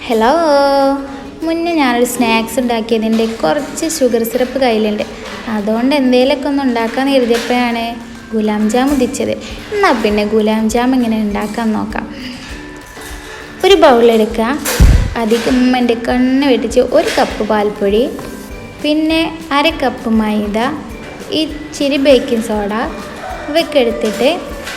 Hello, മുന്നേ ഞാനൊരു snacks ഉണ്ടാക്കിയതിൻ്റെ കുറച്ച് ഷുഗർ സിറപ്പ് കയ്യിലുണ്ട്. അതുകൊണ്ട് എന്തെങ്കിലുമൊക്കെ ഒന്ന് ഉണ്ടാക്കാമെന്ന് കരുതിയപ്പോഴാണ് ഗുലാം ജാം ഉദിച്ചത്. എന്നാൽ പിന്നെ ഗുലാം ജാം ഇങ്ങനെ ഉണ്ടാക്കാൻ നോക്കാം. ഒരു ബൗളെടുക്കുക, അധികം എൻ്റെ കണ്ണ് വെട്ടിച്ച് 1 കപ്പ് പാൽപ്പൊടി, പിന്നെ 1/2 കപ്പ് മൈദ, ഇച്ചിരി ബേക്കിംഗ് സോഡ ഇവയൊക്കെ എടുത്തിട്ട്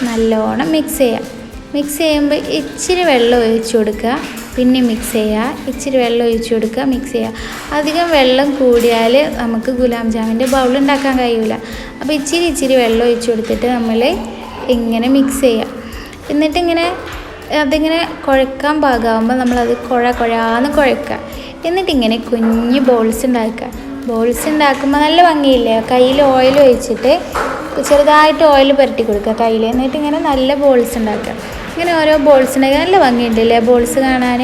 നല്ലോണം മിക്സ് ചെയ്യാം. മിക്സ് ചെയ്യുമ്പോൾ ഇച്ചിരി വെള്ളം ഒഴിച്ച് കൊടുക്കുക, പിന്നെ മിക്സ് ചെയ്യുക. ഇച്ചിരി വെള്ളം ഒഴിച്ച് കൊടുക്കുക, മിക്സ് ചെയ്യുക. അധികം വെള്ളം കൂടിയാൽ നമുക്ക് ഗുലാം ജാമിൻ്റെ ബൗൾ ഉണ്ടാക്കാൻ കഴിയില്ല. അപ്പോൾ ഇച്ചിരി വെള്ളം ഒഴിച്ച് കൊടുത്തിട്ട് നമ്മൾ ഇങ്ങനെ മിക്സ് ചെയ്യുക. എന്നിട്ടിങ്ങനെ അതിങ്ങനെ കുഴക്കാൻ പാകമാകുമ്പോൾ നമ്മളത് കുഴാന്ന് കുഴക്കുക. എന്നിട്ടിങ്ങനെ കുഞ്ഞ് ബോൾസ് ഉണ്ടാക്കുക. ബോൾസ് ഉണ്ടാക്കുമ്പോൾ നല്ല ഭംഗിയില്ലേ? കയ്യിൽ ഓയിൽ ഒഴിച്ചിട്ട് ചെറുതായിട്ട് ഓയിൽ പുരട്ടി കൊടുക്കുക കയ്യിൽ. എന്നിട്ട് ഇങ്ങനെ നല്ല ബോൾസ് ഉണ്ടാക്കുക. ഇങ്ങനെ ഓരോ ബോൾസ് ഉണ്ടാക്കി നല്ല ഭംഗിയുണ്ടല്ലേ ബോൾസ് കാണാൻ.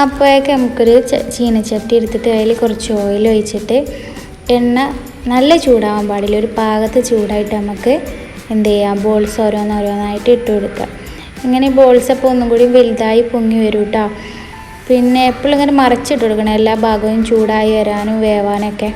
അപ്പോഴൊക്കെ നമുക്കൊരു ചീനച്ചട്ടി എടുത്തിട്ട് അതിൽ കുറച്ച് ഓയിൽ ഒഴിച്ചിട്ട് എണ്ണ നല്ല ചൂടാവാൻ പാടില്ല, ഒരു പാകത്ത് ചൂടായിട്ട് നമുക്ക് എന്ത് ചെയ്യാം, ബോൾസ് ഓരോന്നായിട്ട് ഇട്ട് കൊടുക്കുക. ഇങ്ങനെ ബോൾസ് അപ്പോൾ ഒന്നും കൂടി വലുതായി പൊങ്ങി വരും കേട്ടോ. പിന്നെ എപ്പോഴും ഇങ്ങനെ മറിച്ചിട്ട് കൊടുക്കണം, എല്ലാ ഭാഗവും ചൂടായി വരാനും വേവാനൊക്കെ.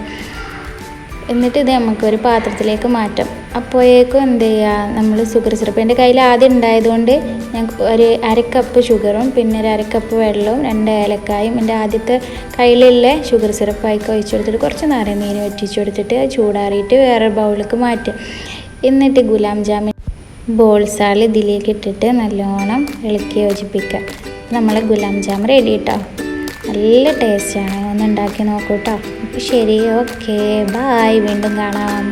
എന്നിട്ട് ഇത് നമുക്കൊരു പാത്രത്തിലേക്ക് മാറ്റാം. അപ്പോഴേക്കും എന്ത് ചെയ്യുക, നമ്മൾ ഷുഗർ സിറപ്പ് എൻ്റെ കയ്യിൽ ആദ്യം ഉണ്ടായതുകൊണ്ട് ഞാൻ ഒരു 1/2 കപ്പ് ഷുഗറും പിന്നെ ഒരു 1/2 കപ്പ് വെള്ളവും 2 ഏലക്കായും എൻ്റെ ആദ്യത്തെ കയ്യിലുള്ള ഷുഗർ സിറപ്പ് ആയിക്ക് ഒഴിച്ച് കൊടുത്തിട്ട് കുറച്ച് നാരങ്ങ വറ്റിച്ച് കൊടുത്തിട്ട് ചൂടാറിയിട്ട് വേറെ ബൗളിലേക്ക് മാറ്റുക. എന്നിട്ട് ഗുലാം ജാമിൻ ബോൾസാൾ ഇതിലേക്ക് ഇട്ടിട്ട് നല്ലോണം ഇളക്കി യോജിപ്പിക്കുക. നമ്മളെ ഗുലാം ജാം റെഡി കേട്ടോ. നല്ല ടേസ്റ്റാണ്, ഒന്ന് ഉണ്ടാക്കി നോക്കൂ കേട്ടോ. അപ്പോൾ ശരി, ഓക്കെ, ബായ്, വീണ്ടും കാണാം.